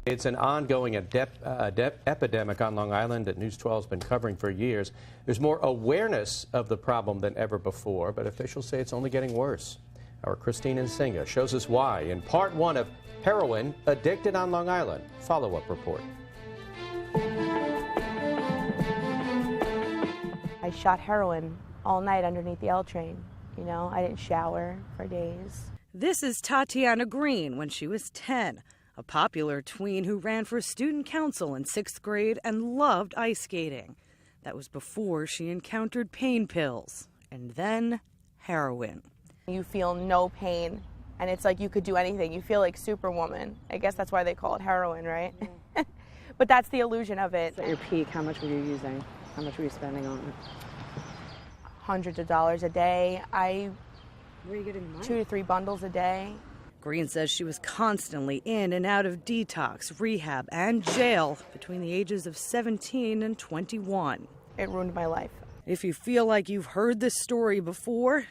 It's an ongoing epidemic on Long Island that News 12 has been covering for years. There's more awareness of the problem than ever before, but officials say it's only getting worse. Our Christine Nsinga shows us why in part one of Heroin, Addicted on Long Island. Follow-up report. I shot heroin all night underneath the L train. You know, I didn't shower for days. This is TATIANA Green when she was 10, a popular tween who ran for student council in 6th grade and loved ice skating. That was before she encountered pain pills and then heroin. You feel no pain, and it's like you could do anything. You feel like Superwoman. I guess that's why they call it heroin, right? But that's the illusion of it. At your peak, how much were you using? How much were you spending on it? Hundreds of dollars a day. Where are you getting money? 2 to 3 bundles a day. Green says she was constantly in and out of detox, rehab, and jail between the ages of 17 and 21. It ruined my life. If you feel like you've heard this story before,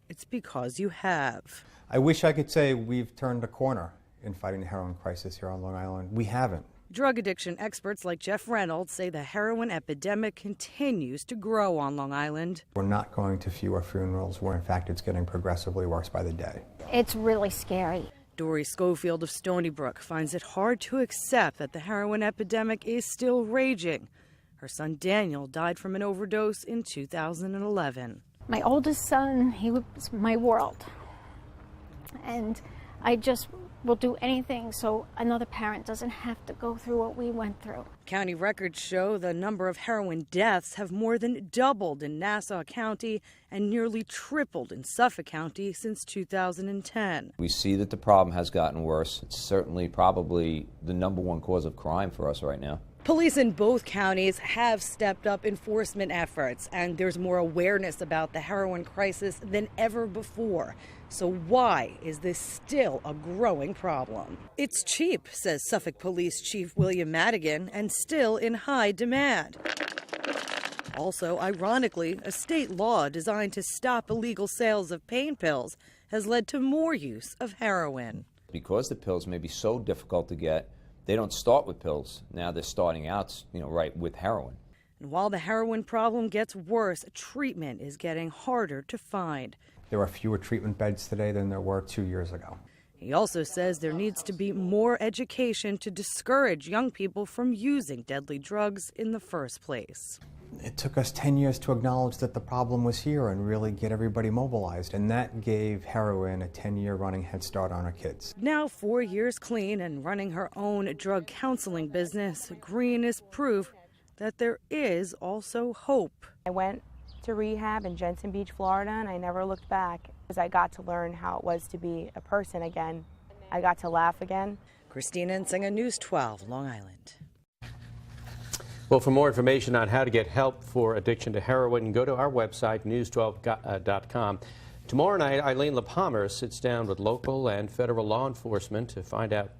it's because you have. I wish I could say we've turned a corner in fighting the heroin crisis here on Long Island. We haven't. Drug addiction experts like Jeff Reynolds say the heroin epidemic continues to grow on Long Island. We're not going to fewer funerals where in fact it's getting progressively worse by the day. It's really scary. Dory Schofield of Stony Brook finds it hard to accept that the heroin epidemic is still raging. Her son Daniel died from an overdose in 2011. My oldest son, he was my world. And I just will do anything so another parent doesn't have to go through what we went through. County records show the number of heroin deaths have more than doubled in Nassau County and nearly tripled in Suffolk County since 2010. We see that the problem has gotten worse. It's certainly probably the #1 cause of crime for us right now. Police in both counties have stepped up enforcement efforts, and there's more awareness about the heroin crisis than ever before. So why is this still a growing problem? It's cheap, says Suffolk Police Chief William Madigan, and still in high demand. Also, ironically, a state law designed to stop illegal sales of pain pills has led to more use of heroin. Because the pills may be so difficult to get, they don't start with pills. Now they're starting out, right with heroin. And while the heroin problem gets worse, treatment is getting harder to find. There are fewer treatment beds today than there were 2 years ago. He also says there needs to be more education to discourage young people from using deadly drugs in the first place. It took us 10 years to acknowledge that the problem was here and really get everybody mobilized, and that gave heroin a 10-year running head start on our kids. Now 4 years clean and running her own drug counseling business, Green is proof that there is also hope. I went to rehab in Jensen Beach, Florida, and I never looked back because I got to learn how it was to be a person again. I got to laugh again. Christine Nsinga, News 12, Long Island. Well, for more information on how to get help for addiction to heroin, go to our website, news12.com. Tomorrow night, Eileen LaPalmer sits down with local and federal law enforcement to find out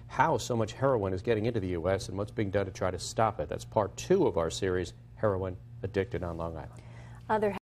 how so much heroin is getting into the U.S. and what's being done to try to stop it. That's part 2 of our series, Heroin, Addicted on Long Island.